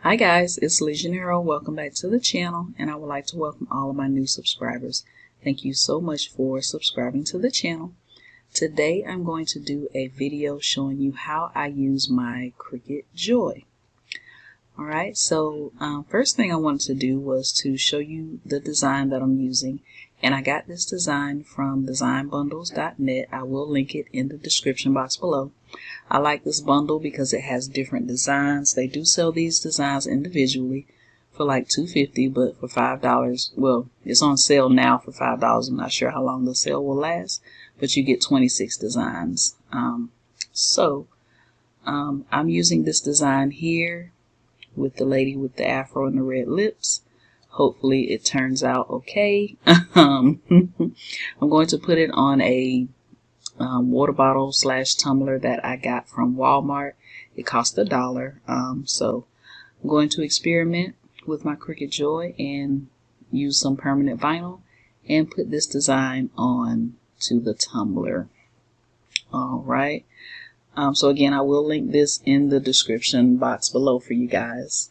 Hi guys, it's Legionero. Welcome back to the channel, and I would like to welcome all of my new subscribers. Thank you so much for subscribing to the channel. Today I'm going to do a video showing you how I use my Cricut Joy. Alright, so first thing I wanted to do was to show you the design that I'm using, and I got this design from designbundles.net. I will link it in the description box below. I like this bundle because it has different designs. They do sell these designs individually for like $2.50, but for $5, well, it's on sale now for $5. I'm not sure how long the sale will last, but you get 26 designs. I'm using this design here with the lady with the afro and the red lips. Hopefully it turns out okay. I'm going to put it on a water bottle / tumbler that I got from Walmart. It cost $1. So I'm going to experiment with my Cricut Joy and use some permanent vinyl and put this design on to the tumbler. Alright. So again, I will link this in the description box below for you guys.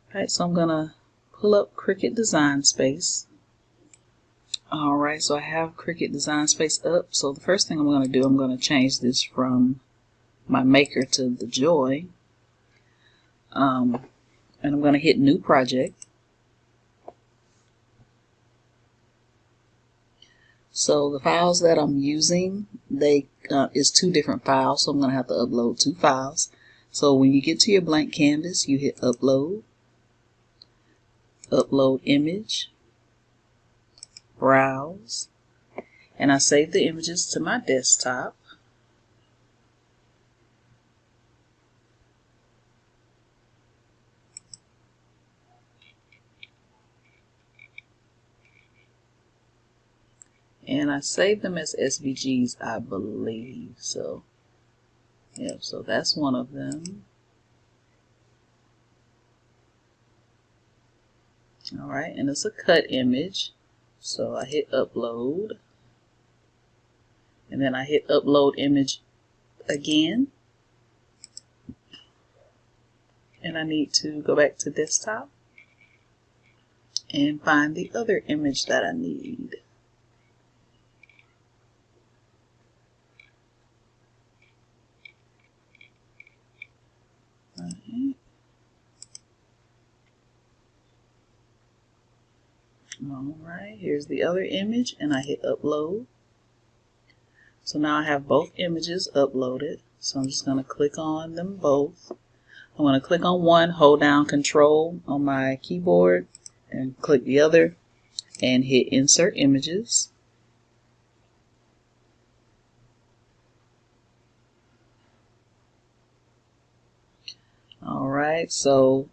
Alright, so I'm gonna pull up Cricut Design Space. Alright, so I have Cricut Design Space up. So the first thing I'm going to do, I'm going to change this from my Maker to the Joy. And I'm going to hit New Project. So the files that I'm using, they is 2 different files, so I'm going to have to upload 2 files. So when you get to your blank canvas, you hit Upload, Upload Image, Browse, and I save the images to my desktop. And I save them as SVGs, I believe. So, yep, so that's one of them. Alright, and it's a cut image. So I hit Upload. And then I hit Upload Image again. And I need to go back to Desktop and find the other image that I need. Alright, here's the other image, and I hit Upload. So now I have both images uploaded. So I'm just going to click on them both. I'm going to click on one, hold down Control on my keyboard, and click the other, and hit Insert Images. Alright, so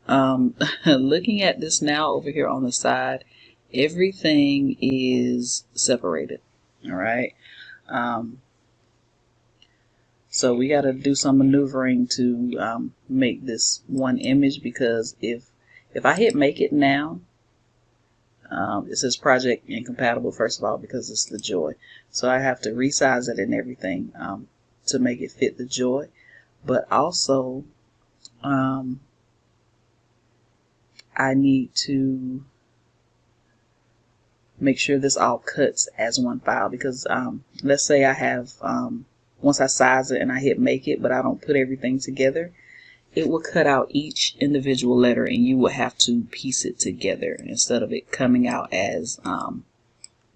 looking at this now over here on the side, everything is separated. Alright, so we got to do some maneuvering to make this one image, because if I hit Make It Now, it says project incompatible, first of all, because it's the Joy. So I have to resize it and everything to make it fit the Joy. But also I need to make sure this all cuts as one file, because let's say I have once I size it and I hit Make It, but I don't put everything together, it will cut out each individual letter and you will have to piece it together instead of it coming out as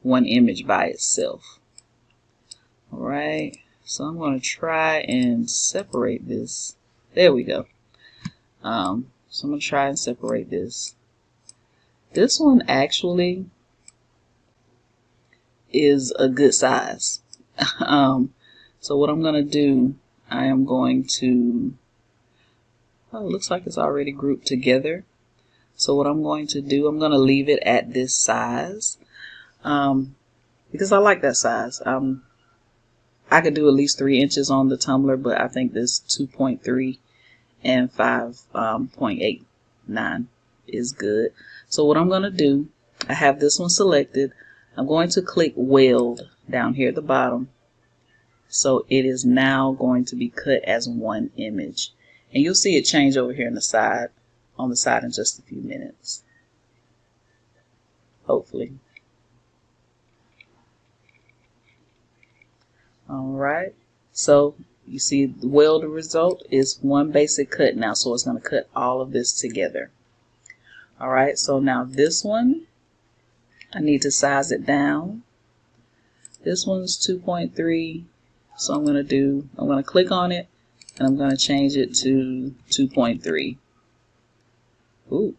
one image by itself. Alright, so I'm going to try and separate this. There we go. So I'm going to try and separate this. This one actually is a good size. So what I'm going to do, I am going to, oh, it looks like it's already grouped together. So what I'm going to do, I'm going to leave it at this size because I like that size. I could do at least 3 inches on the tumbler, but I think this 2.3 and 5.89 is good. So what I'm going to do, I have this one selected. I'm going to click Weld down here at the bottom. So it is now going to be cut as one image. And you'll see it change over here on the side. on the side in just a few minutes. Hopefully. Alright, so you see the result is one basic cut now, so it's going to cut all of this together. Alright, so now this one, I need to size it down. This one's 2.3, so I'm going to click on it, and I'm going to change it to 2.3. Ooh.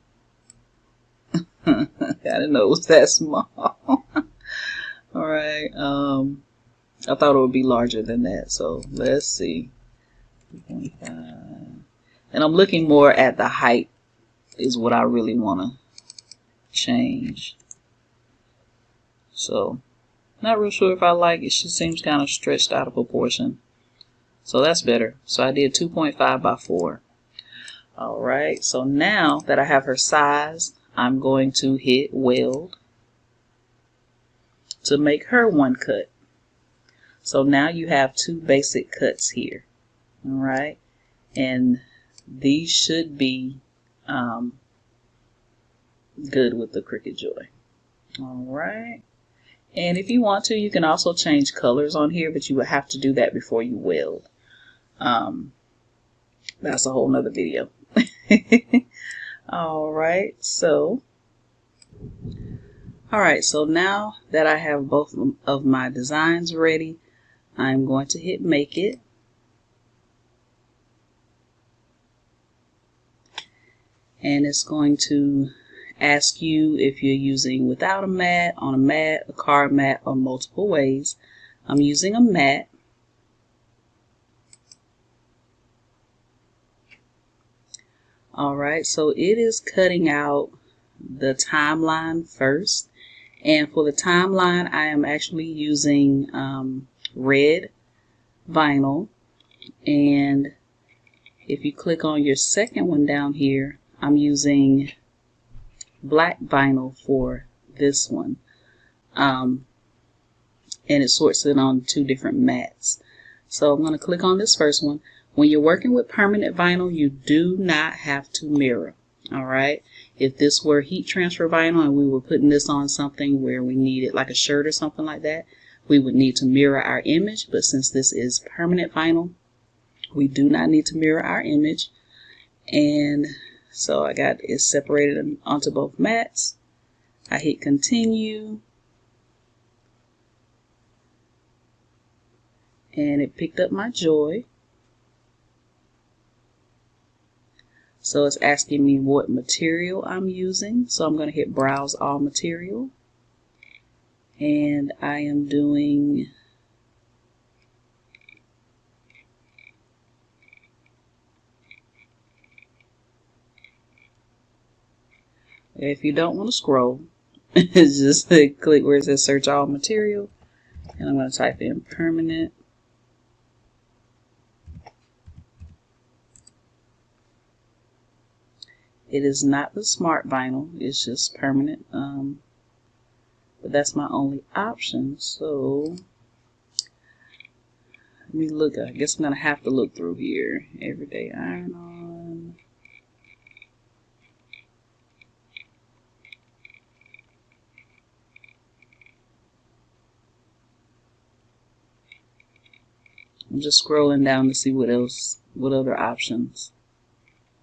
I didn't know it was that small. Alright, I thought it would be larger than that, so let's see. 2.5. And I'm looking more at the height is what I really want to change. So, not real sure if I like it. She seems kind of stretched out of proportion. So that's better. So I did 2.5 by 4. Alright, so now that I have her sized, I'm going to hit weld to make her one cut. So now you have two basic cuts here. Alright, and these should be good with the Cricut Joy. Alright, and if you want to, you can also change colors on here, but you would have to do that before you weld. That's a whole nother video. Alright, so now that I have both of my designs ready, I'm going to hit make it. And it's going to ask you if you're using without a mat, on a mat, a card mat, or multiple ways. I'm using a mat. Alright, so it is cutting out the timeline first. And for the timeline, I am actually using red vinyl. And if you click on your second one down here, I'm using black vinyl for this one. And it sorts it on two different mats. So I'm going to click on this first one. When you're working with permanent vinyl, you do not have to mirror. Alright, if this were heat transfer vinyl and we were putting this on something where we needed like a shirt or something like that, we would need to mirror our image. But since this is permanent vinyl, we do not need to mirror our image. And so I got it separated onto both mats. I hit continue. And it picked up my Joy. So it's asking me what material I'm using. So I'm going to hit browse all material. And I am doing if you don't want to scroll, just click where it says search all material. And I'm going to type in permanent. It is not the smart vinyl, it's just permanent. But that's my only option. So let me look. I guess I'm gonna have to look through here. Everyday iron on. I'm just scrolling down to see what other options.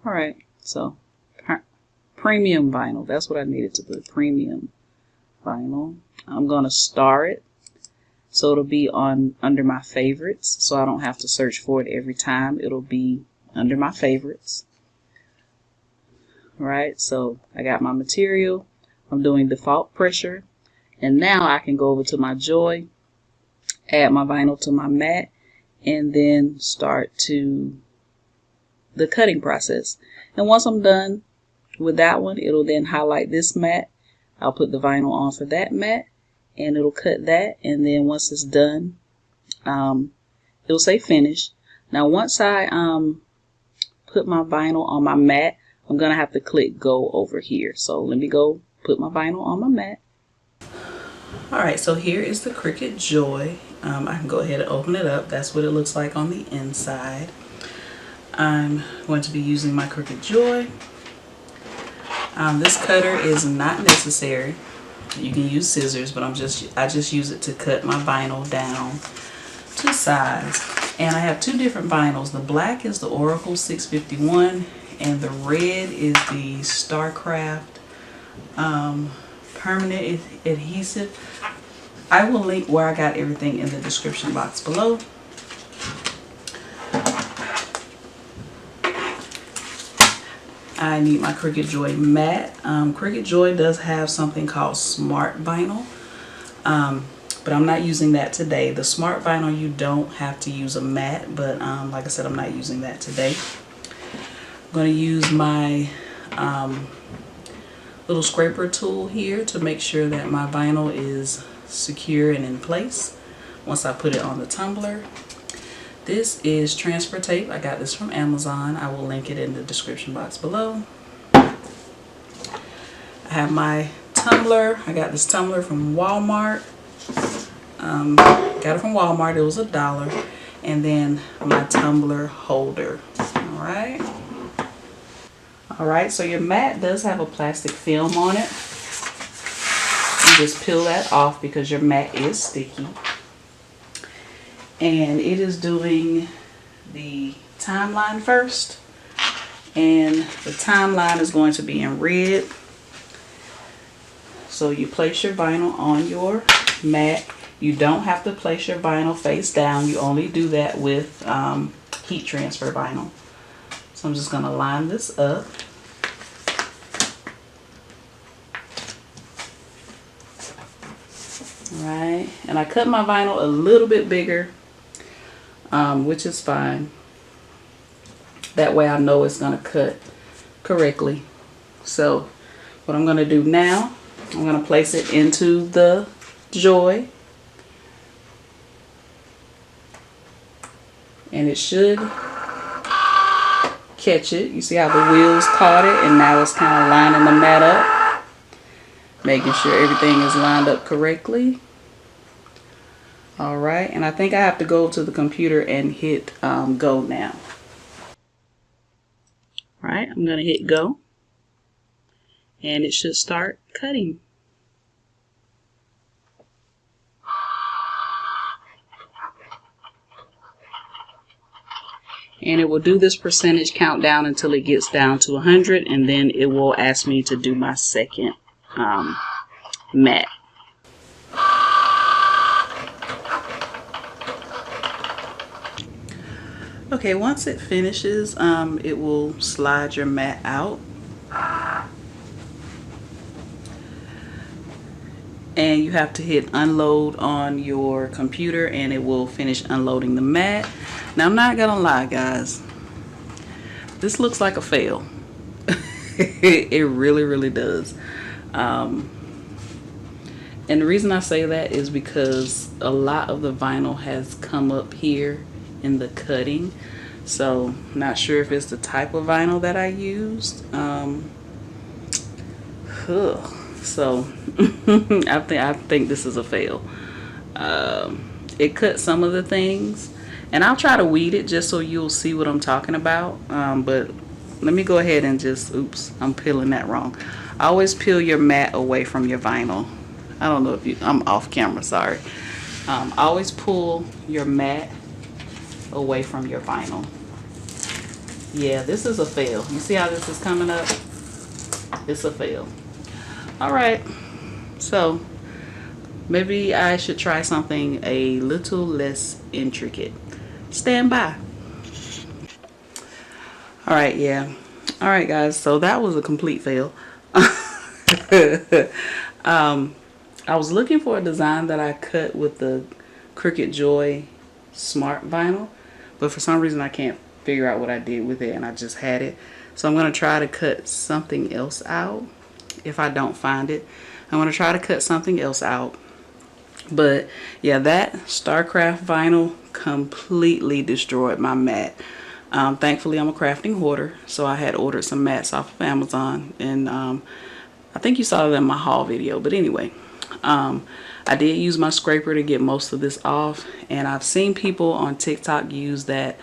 Alright, so premium vinyl, that's what I needed to put, premium vinyl. I'm going to star it so it'll be under my favorites, so I don't have to search for it every time. It'll be under my favorites. Right, so I got my material, I'm doing default pressure, and now I can go over to my Joy, add my vinyl to my mat, and then start to the cutting process. And once I'm done with that one, it'll then highlight this mat. I'll put the vinyl on for that mat, and it'll cut that. And then once it's done, it'll say finish. Now once I put my vinyl on my mat, I'm gonna have to click go over here. So let me go put my vinyl on my mat. Alright, so here is the Cricut Joy. I can go ahead and open it up. That's what it looks like on the inside. I'm going to be using my Cricut Joy. This cutter is not necessary. You can use scissors, but I just use it to cut my vinyl down to size. And I have two different vinyls. The black is the Oracle 651, and the red is the StarCraft permanent adhesive. I will link where I got everything in the description box below. I need my Cricut Joy matte. Cricut Joy does have something called Smart Vinyl, but I'm not using that today. The Smart Vinyl, you don't have to use a matte, but like I said, I'm not using that today. I'm going to use my little scraper tool here to make sure that my vinyl is secure and in place once I put it on the tumbler. This is transfer tape. I got this from Amazon. I will link it in the description box below. I have my tumbler. I got this tumbler from Walmart. Got it from Walmart. It was $1. And then my tumbler holder. Alright, so your mat does have a plastic film on it. You just peel that off because your mat is sticky. And it is doing the timeline first, and the timeline is going to be in red. So you place your vinyl on your mat. You don't have to place your vinyl face down. You only do that with heat transfer vinyl. So I'm just going to line this up. Alright, and I cut my vinyl a little bit bigger, which is fine. That way I know it's going to cut correctly. So what I'm going to do now, I'm going to place it into the Joy. And it should catch it. You see how the wheels caught it, and now it's kind of lining the mat up, making sure everything is lined up correctly. Alright, and I think I have to go to the computer and hit go now. Alright, I'm going to hit go, and it should start cutting. And it will do this percentage countdown until it gets down to 100, and then it will ask me to do my second mat. Okay, once it finishes, it will slide your mat out. And you have to hit unload on your computer, and it will finish unloading the mat. Now, I'm not gonna lie, guys. This looks like a fail. It really, really does. And the reason I say that is because a lot of the vinyl has come up here in the cutting, so not sure if it's the type of vinyl that I used. So I think this is a fail. It cut some of the things, and I'll try to weed it just so you'll see what I'm talking about. But let me go ahead and just, oops, I'm peeling that wrong. Always peel your mat away from your vinyl. I don't know if you, I'm off camera, sorry. Always pull your mat away from your vinyl. Yeah, this is a fail. You see how this is coming up? It's a fail. Alright, so maybe I should try something a little less intricate. Stand by. Alright, yeah. Alright, guys, so that was a complete fail. I was looking for a design that I cut with the Cricut Joy Smart Vinyl, but for some reason I can't figure out what I did with it, and I just had it. So I'm going to try to cut something else out. If I don't find it, I'm going to try to cut something else out. But yeah, that StarCraft vinyl completely destroyed my mat. Thankfully, I'm a crafting hoarder, so I had ordered some mats off of Amazon, and I think you saw that in my haul video. But anyway, I did use my scraper to get most of this off, and I've seen people on TikTok use that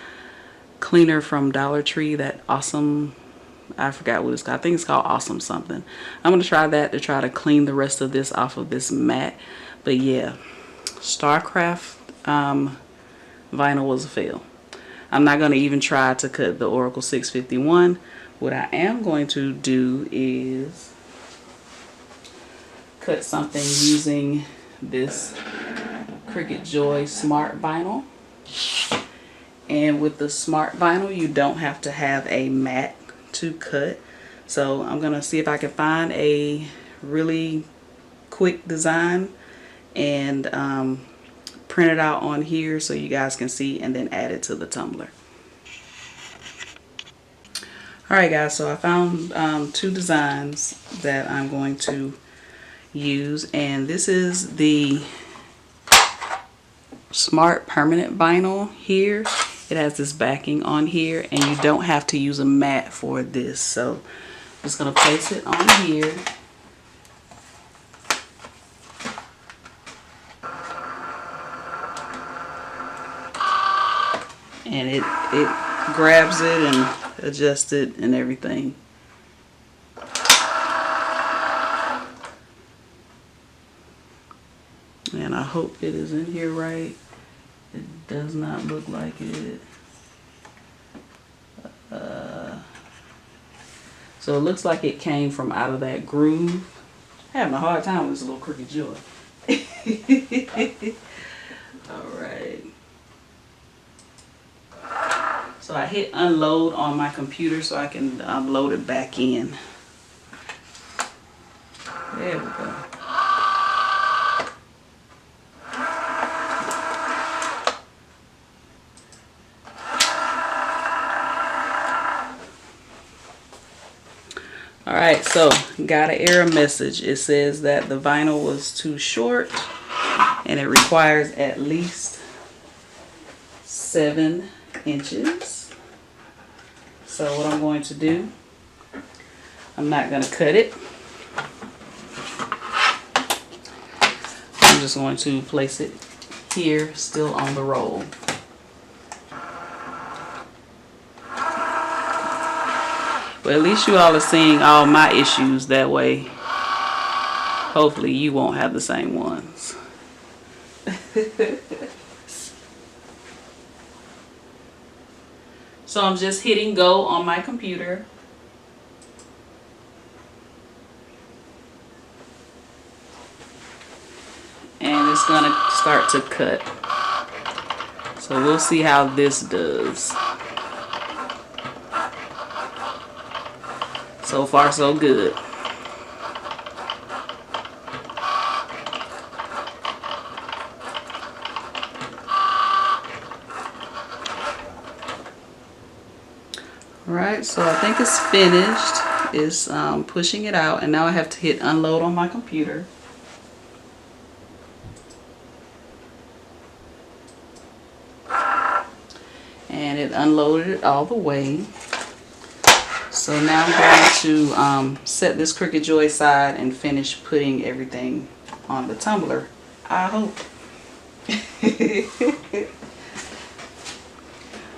cleaner from Dollar Tree, that awesome I forgot what it's called. I think it's called Awesome something. I'm going to try that to try to clean the rest of this off of this mat. But yeah, StarCraft vinyl was a fail. I'm not going to even try to cut the Oracle 651. What I am going to do is cut something using this Cricut Joy Smart Vinyl. And with the Smart Vinyl, you don't have to have a mat to cut. So I'm going to see if I can find a really quick design and print it out on here so you guys can see, and then add it to the tumbler. Alright guys, so I found 2 designs that I'm going to use, and this is the Smart Permanent Vinyl here. It has this backing on here, and you don't have to use a mat for this. So I'm just going to place it on here. And it grabs it and adjusts it and everything. And I hope it is in here right. It does not look like it. So it looks like it came from out of that groove. I'm having a hard time with this little Cricut Joy. Alright. So I hit unload on my computer so I can load it back in. There we go. Alright, so got an error message. It says that the vinyl was too short and it requires at least 7 inches. So what I'm going to do, I'm not going to cut it. I'm just going to place it here, still on the roll. But at least you all are seeing all my issues that way. Hopefully you won't have the same ones. So I'm just hitting go on my computer. And it's going to start to cut. So we'll see how this does. So far so good. Alright, so I think it's finished. It's pushing it out, and now I have to hit unload on my computer. And it unloaded it all the way. So now I'm going to set this Cricut Joy aside and finish putting everything on the tumbler, I hope.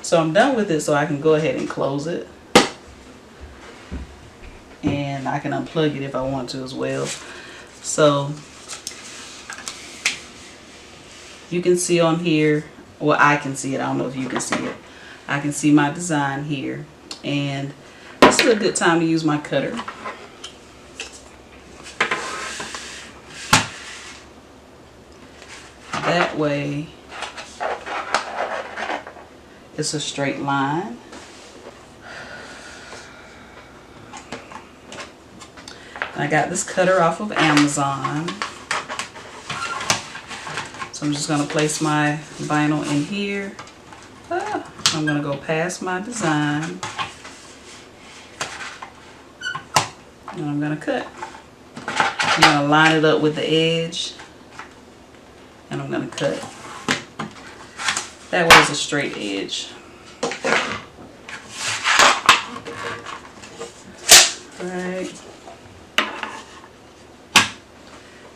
So I'm done with it, so I can go ahead and close it. And I can unplug it if I want to as well. So you can see on here, well, I can see it. I don't know if you can see it. I can see my design here. And this is a good time to use my cutter. That way it's a straight line. I got this cutter off of Amazon. So I'm just going to place my vinyl in here. I'm going to go past my design. And I'm going to cut. I'm going to line it up with the edge. And I'm going to cut. That way it's a straight edge. Alright.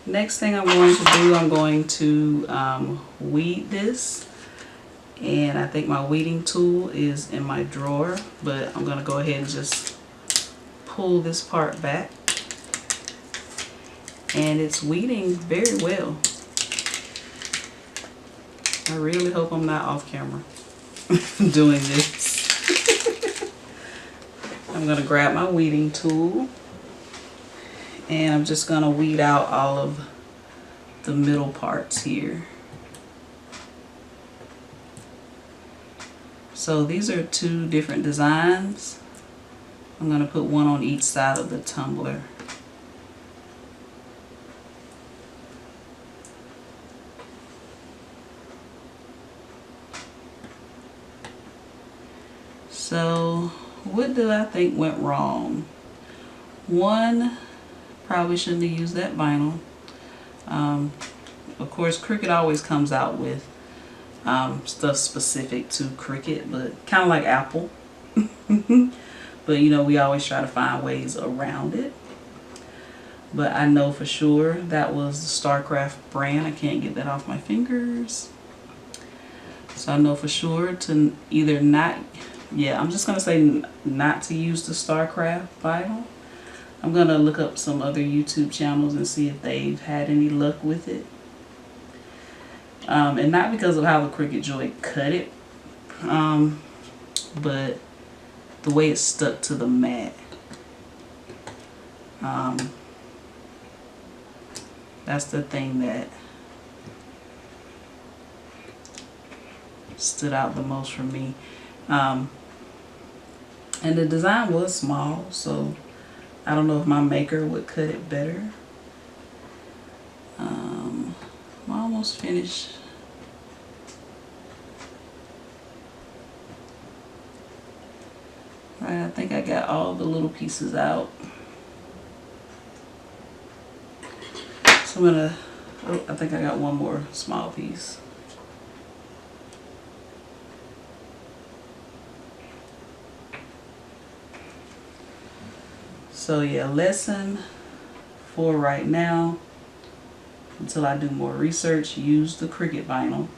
Next thing I'm going to do, I'm going to weed this. And I think my weeding tool is in my drawer. But I'm going to go ahead and just pull this part back, and it's weeding very well. I really hope I'm not off camera doing this. I'm gonna grab my weeding tool, and I'm just gonna weed out all of the middle parts here. So these are two different designs. I'm gonna put one on each side of the tumbler. So what did I think went wrong? One, probably shouldn't have used that vinyl. Of course, Cricut always comes out with stuff specific to Cricut, but kind of like Apple. But you know, we always try to find ways around it. But I know for sure that was the StarCraft brand. I can't get that off my fingers. So I know for sure to either not, yeah, I'm just going to say not to use the StarCraft vinyl. I'm going to look up some other YouTube channels and see if they've had any luck with it. And not because of how the Cricut Joy cut it, but the way it stuck to the mat. That's the thing that stood out the most for me. And the design was small, so I don't know if my maker would cut it better. I'm almost finished. Right, I think I got all the little pieces out. So I'm gonna, oh, I think I got one more small piece. So yeah, lesson 4 right now, until I do more research, use the Cricut vinyl.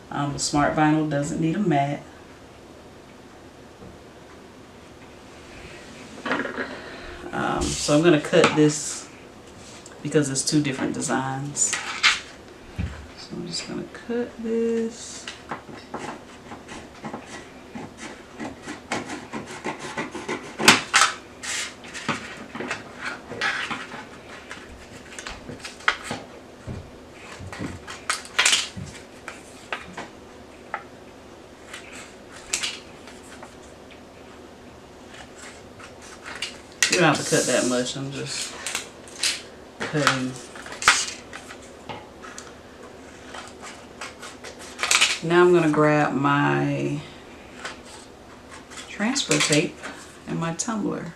The smart vinyl doesn't need a mat. So I'm going to cut this because it's two different designs. So I'm just going to cut this. You don't have to cut that much, I'm just cutting. Now I'm going to grab my transfer tape and my tumbler.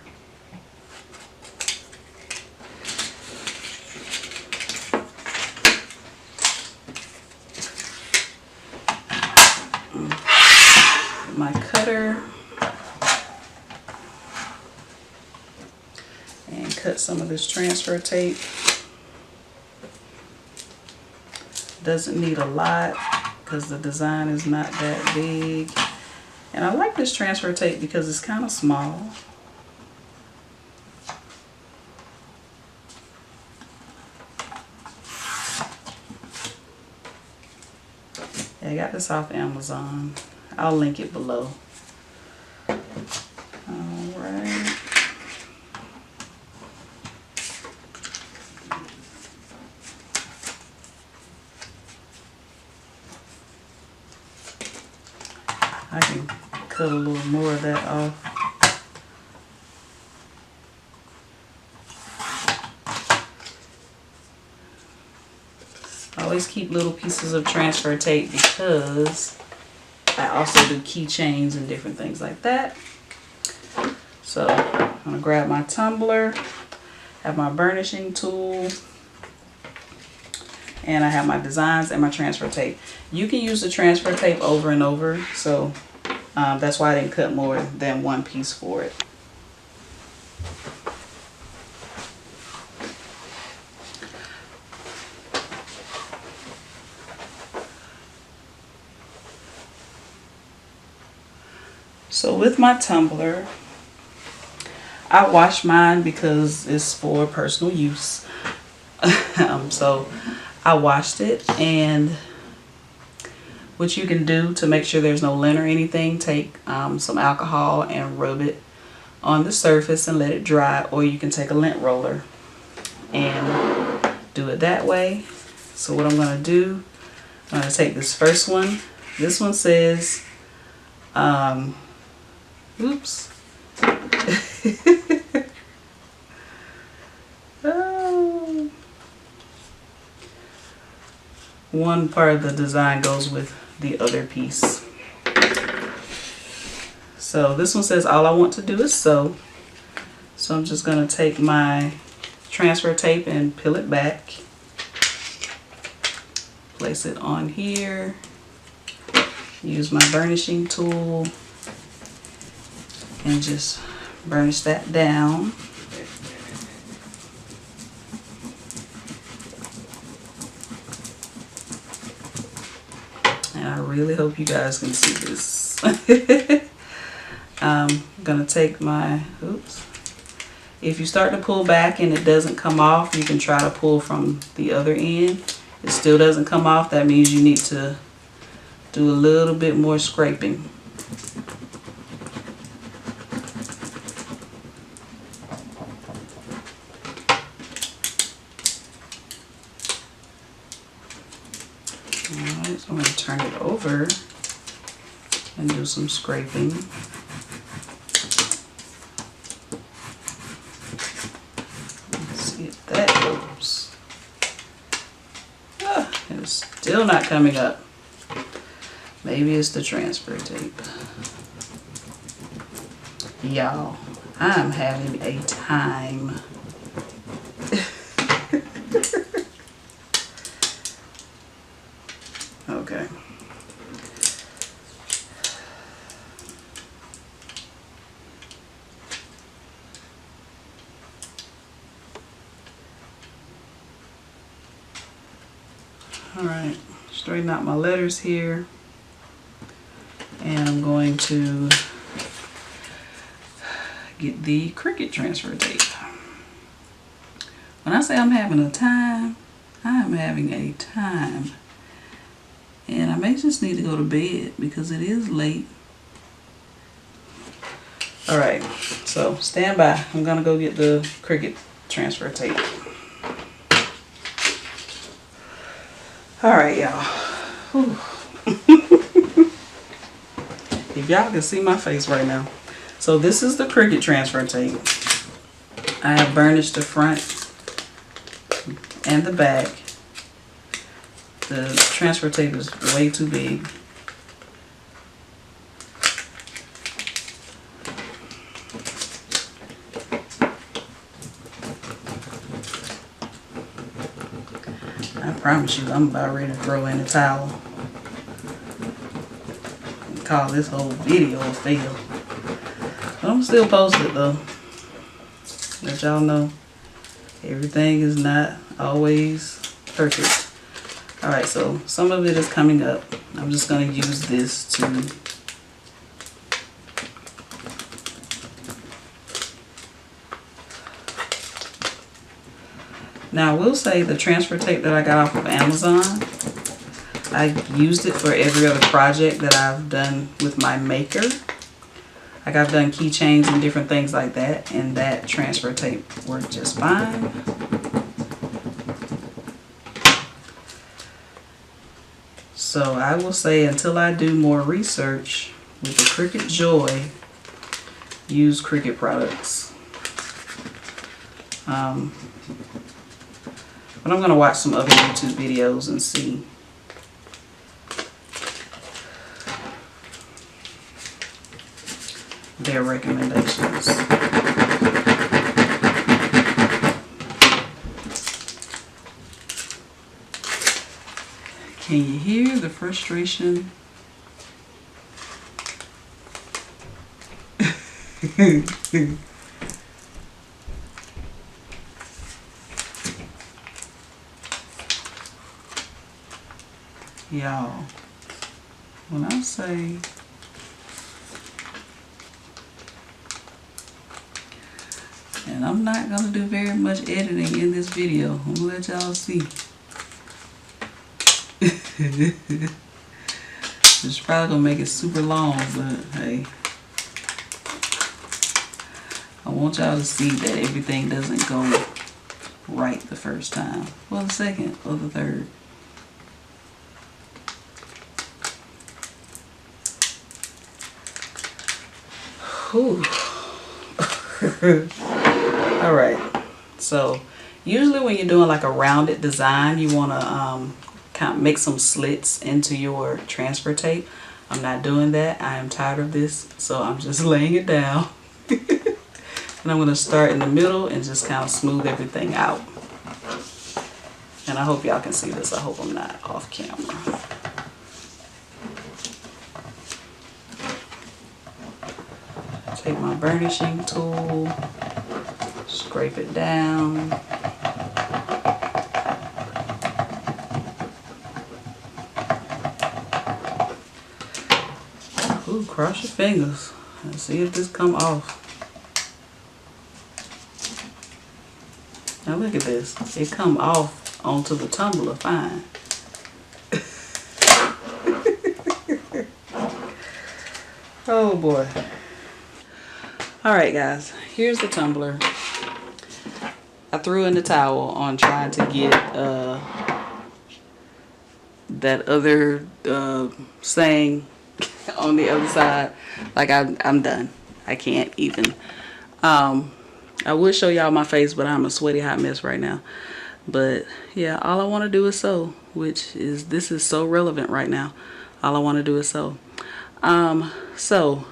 My cutter. And cut some of this transfer tape. Doesn't need a lot because the design is not that big. And I like this transfer tape because it's kind of small. Yeah, I got this off Amazon. I'll link it below. Alright. I can cut a little more of that off. I always keep little pieces of transfer tape because I also do keychains and different things like that. So I'm going to grab my tumbler, have my burnishing tool, and I have my designs and my transfer tape. You can use the transfer tape over and over, so that's why I didn't cut more than one piece for it. So with my tumbler, I wash mine because it's for personal use. So I washed it, and what you can do to make sure there's no lint or anything, take some alcohol and rub it on the surface and let it dry, or you can take a lint roller and do it that way. So what I'm going to do, I'm going to take this first one. This one says, oops. Oh. One part of the design goes with the other piece. So this one says all I want to do is sew. So I'm just going to take my transfer tape and peel it back. Place it on here. Use my burnishing tool and just burnish that down. And I really hope you guys can see this. I'm gonna take my, oops. If you start to pull back and it doesn't come off, you can try to pull from the other end. It still doesn't come off, that means you need to do a little bit more scraping. Alright, so I'm going to turn it over and do some scraping. Let's see if that goes. Ah, it's still not coming up. Maybe it's the transfer tape. Y'all, I'm having a time. Okay. All right, straighten out my letters here. And I'm going to get the Cricut transfer tape. When I say I'm having a time, I am having a time. And I may just need to go to bed because it is late. Alright, so stand by. I'm going to go get the Cricut transfer tape. Alright, y'all. If y'all can see my face right now. So this is the Cricut transfer tape. I have burnished the front and the back. The transfer tape is way too big. I promise you, I'm about ready to throw in the towel. Call this whole video a fail. But I'm still post it though. Let y'all know everything is not always perfect. Alright, so some of it is coming up. I'm just going to use this to now I will say the transfer tape that I got off of Amazon, I used it for every other project that I've done with my maker. Like I've done keychains and different things like that, and that transfer tape worked just fine. So I will say until I do more research with the Cricut Joy, use Cricut products. But I'm going to watch some other YouTube videos and see. Their recommendations. Can you hear the frustration? Y'all, when I say And I'm not gonna do very much editing in this video. I'm gonna let y'all see. It's probably gonna make it super long, but hey. I want y'all to see that everything doesn't go right the first time. Well, the second or the third. Whew. All right, so usually when you're doing like a rounded design, you want to kind of make some slits into your transfer tape. I'm not doing that. I am tired of this, so I'm just laying it down. And I'm going to start in the middle and just kind of smooth everything out. And I hope y'all can see this. I hope I'm not off camera. Take my burnishing tool, scrape it down. Ooh, cross your fingers and see if this come off. Now look at this. It come off onto the tumbler fine. Oh boy. Alright guys, here's the tumbler. I threw in the towel on trying to get that other saying on the other side. Like I'm done. I can't even. I would show y'all my face, but I'm a sweaty hot mess right now. But yeah, all I want to do is sew, which is, this is so relevant right now. All I want to do is sew. So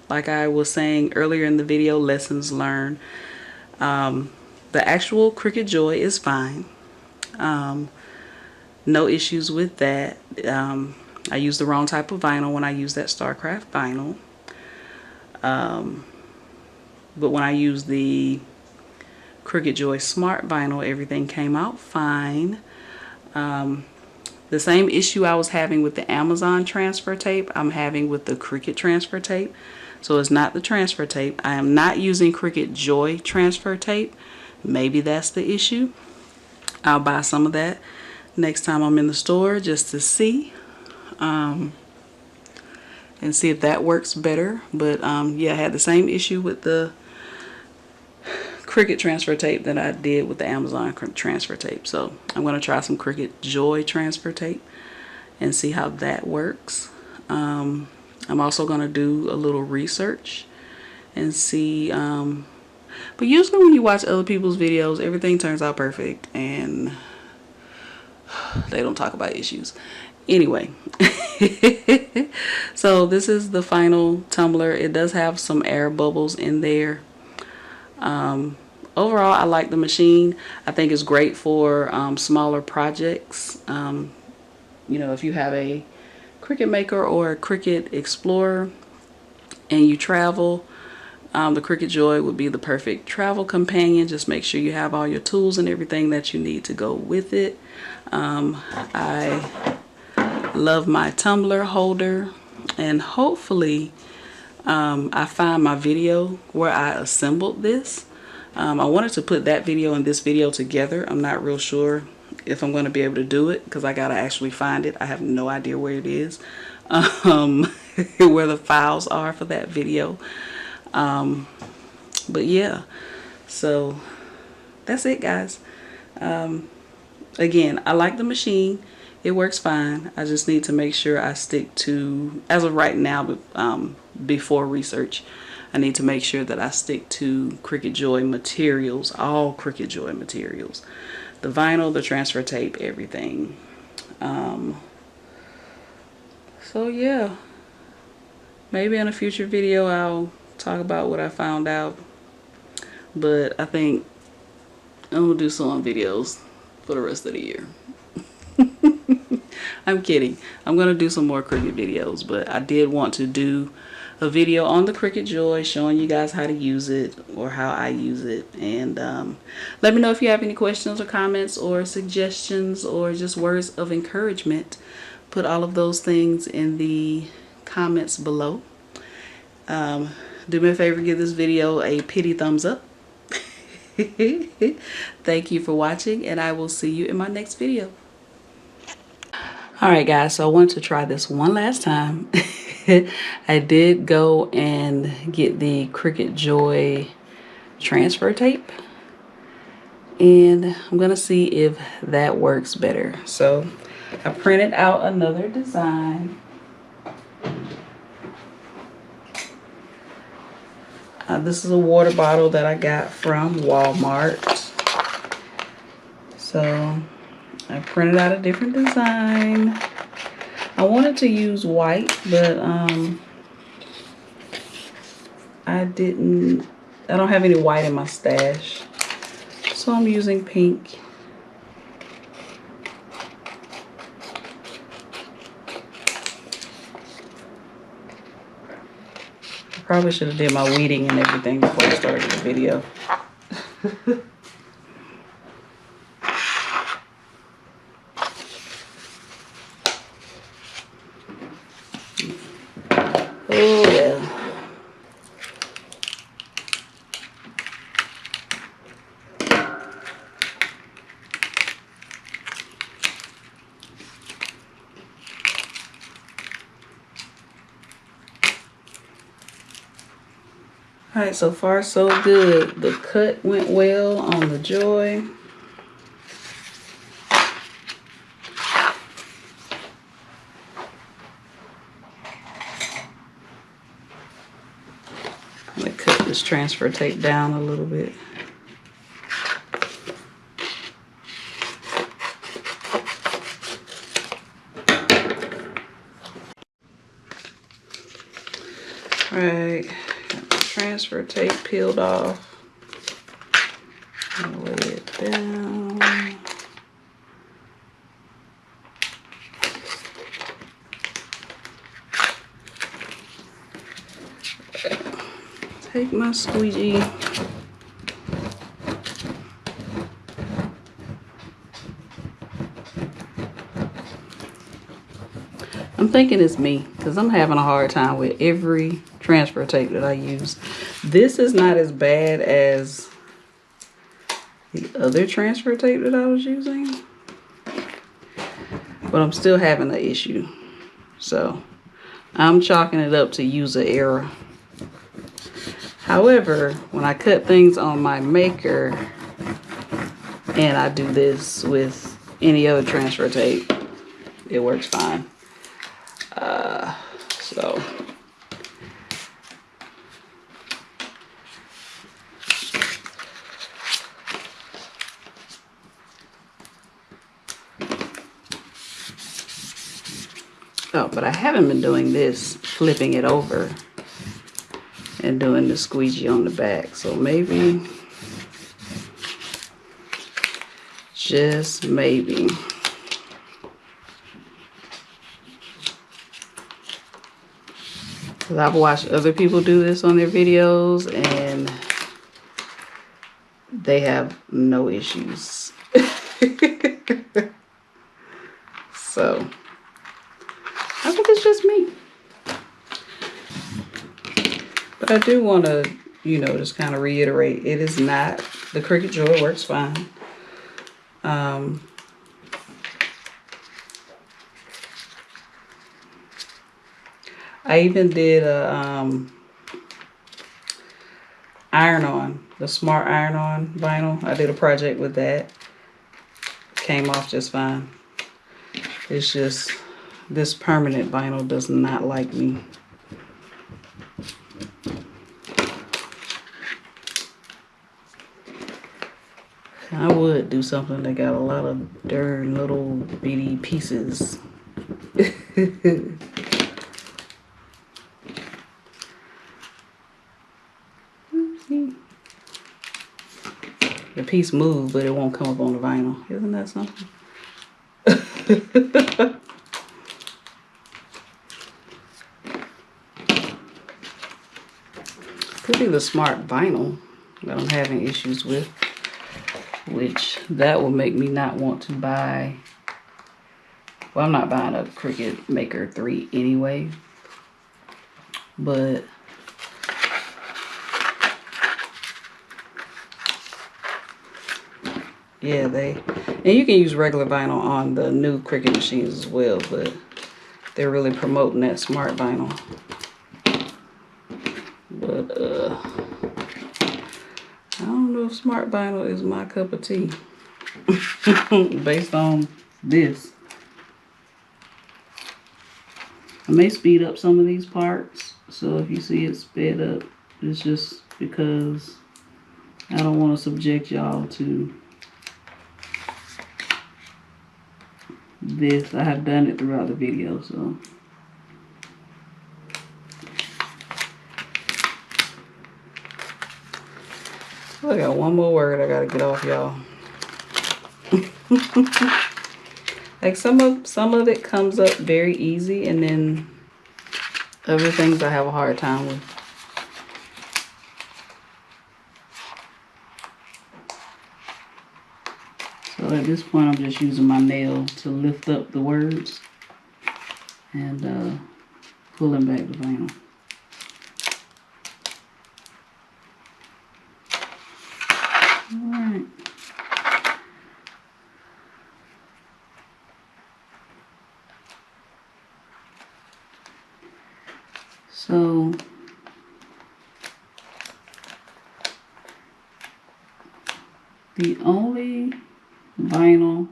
like I was saying earlier in the video, lessons learned. The actual Cricut Joy is fine. No issues with that. I used the wrong type of vinyl when I used that StarCraft vinyl. But when I used the Cricut Joy Smart Vinyl, everything came out fine. The same issue I was having with the Amazon transfer tape, I'm having with the Cricut transfer tape. So it's not the transfer tape. I am not using Cricut Joy transfer tape. Maybe that's the issue. I'll buy some of that next time I'm in the store just to see. And see if that works better. But yeah, I had the same issue with the Cricut transfer tape that I did with the Amazon transfer tape. So I'm going to try some Cricut Joy transfer tape and see how that works. I'm also going to do a little research and see. But usually when you watch other people's videos, everything turns out perfect and they don't talk about issues. Anyway, so this is the final tumbler. It does have some air bubbles in there. Overall, I like the machine. I think it's great for smaller projects. You know, if you have a Cricut Maker or a Cricut Explorer and you travel, the Cricut Joy would be the perfect travel companion. Just make sure you have all your tools and everything that you need to go with it. I love my tumbler holder, and hopefully I find my video where I assembled this. I wanted to put that video and this video together. I'm not real sure if I'm going to be able to do it because I gotta actually find it. I have no idea where it is, where the files are for that video. But yeah, so that's it guys. Again, I like the machine. It works fine. I just need to make sure I stick to, as of right now, before research, I need to make sure that I stick to Cricut Joy materials, all Cricut Joy materials. The vinyl, the transfer tape, everything. So yeah, maybe in a future video I'll talk about what I found out. But I think I'm gonna do some videos for the rest of the year. I'm kidding. I'm going to do some more Cricut videos, but I did want to do a video on the Cricut Joy showing you guys how to use it or how I use it. And let me know if you have any questions or comments or suggestions or just words of encouragement. Put all of those things in the comments below. Do me a favor, give this video a pity thumbs up. Thank you for watching, and I will see you in my next video. Alright guys, so I wanted to try this one last time. I did go and get the Cricut Joy transfer tape, and I'm gonna see if that works better. So I printed out another design. This is a water bottle that I got from Walmart. So I printed out a different design. I wanted to use white, but I don't have any white in my stash. So I'm using pink. I probably should have did my weeding and everything before I started the video. Oh well. Alright, so far so good. The cut went well on the Joy. I'm going to cut this transfer tape down a little bit. Alright, got the transfer tape peeled off. Lay it down. Take my squeegee. I'm thinking it's me because I'm having a hard time with every transfer tape that I use. This is not as bad as the other transfer tape that I was using, but I'm still having an issue. So I'm chalking it up to user error. However, when I cut things on my maker and I do this with any other transfer tape, it works fine. So oh, but I haven't been doing this, flipping it over and doing the squeegee on the back. So maybe, just maybe, because I've watched other people do this on their videos and they have no issues. So I think it's just me. But I do want to, you know, just kind of reiterate, it is not, the Cricut Joy works fine. I even did a iron-on, the smart iron-on vinyl. I did a project with that. Came off just fine. It's just this permanent vinyl does not like me. I would do something that got a lot of darn little bitty pieces. The piece moved, but it won't come up on the vinyl. Isn't that something? Could be the smart vinyl that I'm having issues with, which that will make me not want to buy. Well, I'm not buying a Cricut Maker 3 anyway, but Yeah, and you can use regular vinyl on the new Cricut machines as well, but they're really promoting that smart vinyl. But I don't know if smart vinyl is my cup of tea. Based on this. I may speed up some of these parts, so if you see it sped up, it's just because I don't want to subject y'all to this. I have done it throughout the video, so. I got one more word I gotta get off, y'all. Like some of it comes up very easy, and then other things I have a hard time with. So at this point, I'm just using my nail to lift up the words and pulling back the vinyl. All right. So the only vinyl,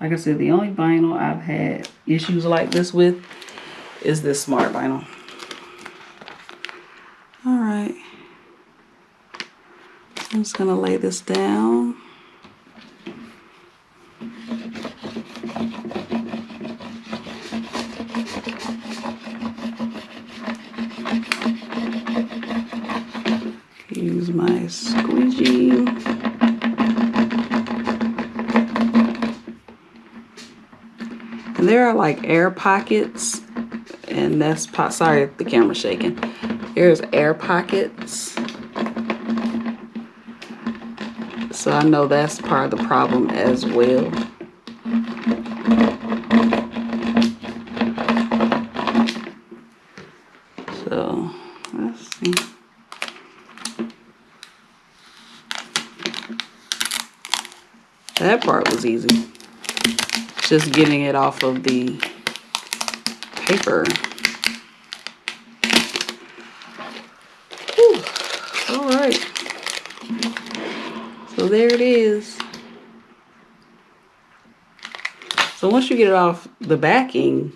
like I said, the only vinyl I've had issues like this with is this smart vinyl. All right. I'm just gonna lay this down. Use my squeegee. And there are like air pockets, and that's sorry the camera's shaking. There's air pockets. So I know that's part of the problem as well. So let's see. That part was easy. Just getting it off of the paper. Whew. All right. So there it is. So once you get it off the backing,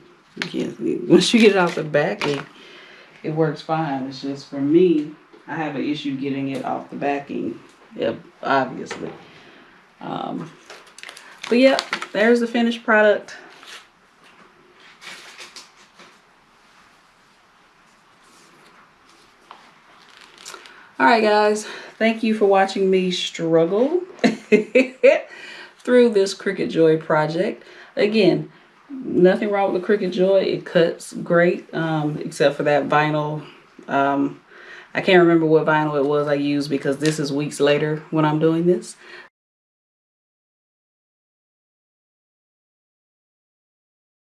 it works fine. It's just for me, I have an issue getting it off the backing. Yep, obviously. But yep, there's the finished product. All right, guys. Thank you for watching me struggle through this Cricut Joy project. Again, nothing wrong with the Cricut Joy. It cuts great, except for that vinyl. I can't remember what vinyl it was I used because this is weeks later when I'm doing this.